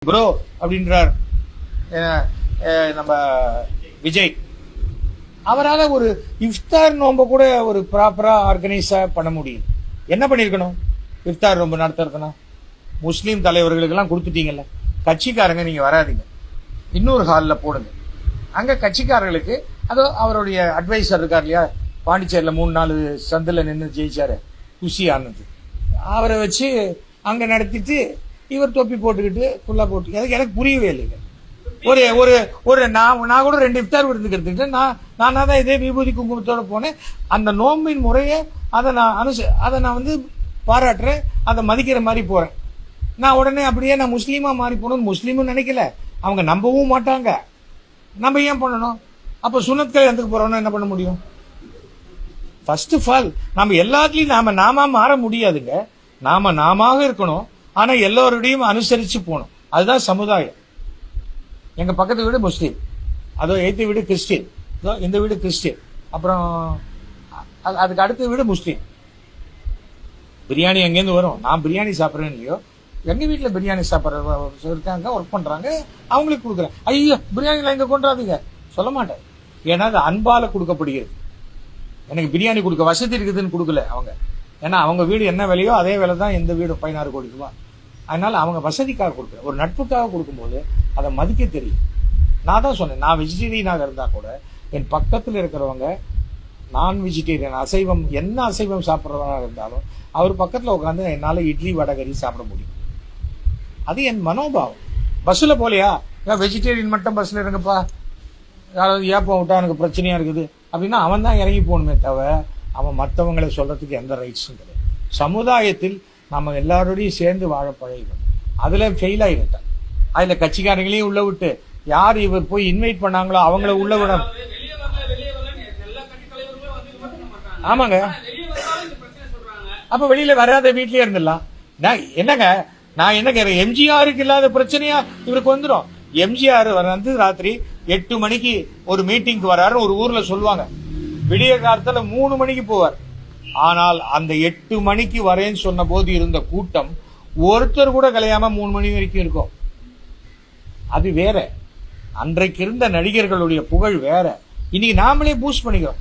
Bro அப்படின்றார் நம்ம விஜய். அவரால் ஒரு இஃப்தார் நோம்ப கூட ஒரு ப்ராப்பரா ஆர்கனைஸா பண்ண முடியும். என்ன பண்ணிருக்கணும்? இஃப்தார் நோம்பு நடத்துறதுனா முஸ்லீம் தலைவர்களுக்கெல்லாம் கொடுத்துட்டீங்கல்ல, கட்சிக்காரங்க நீங்க வராதிங்க, இன்னொரு ஹாலில் போடுங்க. அங்க கட்சிக்காரர்களுக்கு அதோ அவருடைய அட்வைசர் இருக்கார் இல்லையா, பாண்டிச்சேரியில் 3-4 சந்தில் நின்று ஜெயிச்சாரு குஷி ஆனது, அவரை வச்சு அங்க நடத்திட்டு இவர் தொப்பி போட்டுக்கிட்டு ஃபுல்லா போட்டு எனக்கு புரியவே இல்லைங்க. ஒரு ஒரு ஒரு நான் கூட 2 இஃப்தார் விருந்து எடுத்துக்கிட்டேன். நானா தான் இதே விபூதி குங்குமத்தோட போனேன். அந்த நோம்பின் முறையை அதை நான் வந்து பாராட்டுறேன், அதை மதிக்கிற மாதிரி போறேன். நான் உடனே அப்படியே நான் முஸ்லீமா மாறி போகணும் முஸ்லீமும் நினைக்கல, அவங்க நம்பவும் மாட்டாங்க. நம்ம ஏன் பண்ணணும்? அப்ப சுனத்களை எதுக்கு போறோம்னா என்ன பண்ண முடியும்? ஃபர்ஸ்ட் ஆஃப் ஆல் நம்ம எல்லாத்துலயும் நாம மாற முடியாதுங்க. நாம இருக்கணும், ஆனா எல்லோருடையும் அனுசரிச்சு போகணும். அதுதான் சமுதாயம். எங்க பக்கத்து வீடு முஸ்லீம், அதோ எய்த்து வீடு கிறிஸ்டின், இந்த வீடு கிறிஸ்டின், அப்புறம் அதுக்கு அடுத்த வீடு முஸ்லீம். பிரியாணி எங்கேருந்து வரும்? நான் பிரியாணி சாப்பிட்றேன் இல்லையோ, எங்க வீட்டுல பிரியாணி சாப்பிட்ற இருக்காங்க, ஒர்க் பண்றாங்க, அவங்களுக்கு கொடுக்குறேன். ஐயோ பிரியாணிலாம் இங்க கொண்டாதுங்க சொல்ல மாட்டேன். ஏன்னா அது அன்பால கொடுக்கப்படுகிறது. எனக்கு பிரியாணி கொடுக்க வசதி இருக்குதுன்னு கொடுக்கல அவங்க. ஏன்னா அவங்க வீடு என்ன விலையோ அதே விலை தான் எந்த வீடு 16 கோடி ரூபாய். அதனால அவங்க வசதிக்காக கொடுக்குறேன். ஒரு நட்புக்காக கொடுக்கும்போது அதை மதிக்க தெரியும். நான் தான் சொன்னேன், நான் வெஜிடேரியனாக இருந்தா கூட என் பக்கத்தில் இருக்கிறவங்க நான் வெஜிடேரியன், அசைவம், என்ன அசைவம் சாப்பிட்றவராக இருந்தாலும் அவர் பக்கத்தில் உட்காந்து என்னால் இட்லி வடகரி சாப்பிட முடியும். அது என் மனோபாவம். பஸ்ஸில் போலையா, வெஜிடேரியன் மட்டும் பஸ்ஸில் இருங்கப்பா, யாராவது ஏப்பம் விட்டா எனக்கு பிரச்சனையா இருக்குது அப்படின்னா அவன் தான் இறங்கி போகணுமே தவிர அவன் மற்றவங்களை சொல்றதுக்கு எந்த ரைட்ஸும் கிடையாது. சமுதாயத்தில் நம்ம எல்லாரோடையும் சேர்ந்து வாழ பழகணும். அதுல ஃபெயில் ஆகிட்டான். அதுல கட்சிக்காரங்களையும் உள்ள விட்டு யார் இவர் போய் இன்வைட் பண்ணாங்களோ அவங்கள உள்ள விட. ஆமாங்க, அப்ப வெளியில வராத வீட்லயே இருந்துடலாம். என்னங்க நான் என்ன கேட்கிறேன், எம்ஜிஆருக்கு இல்லாத பிரச்சனையா இவருக்கு வந்துடும்? எம்ஜிஆர் வந்து ராத்திரி 8 மணிக்கு ஒரு மீட்டிங்க்கு வராருன்னு ஒரு ஊர்ல சொல்லுவாங்க. விடிய காலத்துல 3 மணிக்கு போவார். ஆனால் அந்த 8 மணிக்கு வரேன்னு சொன்ன போது இருந்த கூட்டம் ஒருத்தர் கூட கலையாம 3 மணி வரைக்கும் இருக்கும். அது வேற. அன்றைக்கு இருந்த நடிகர்களுடைய புகழ் வேற. இன்னைக்கு நாமளே பூஸ்ட் பண்ணிக்கிறோம்.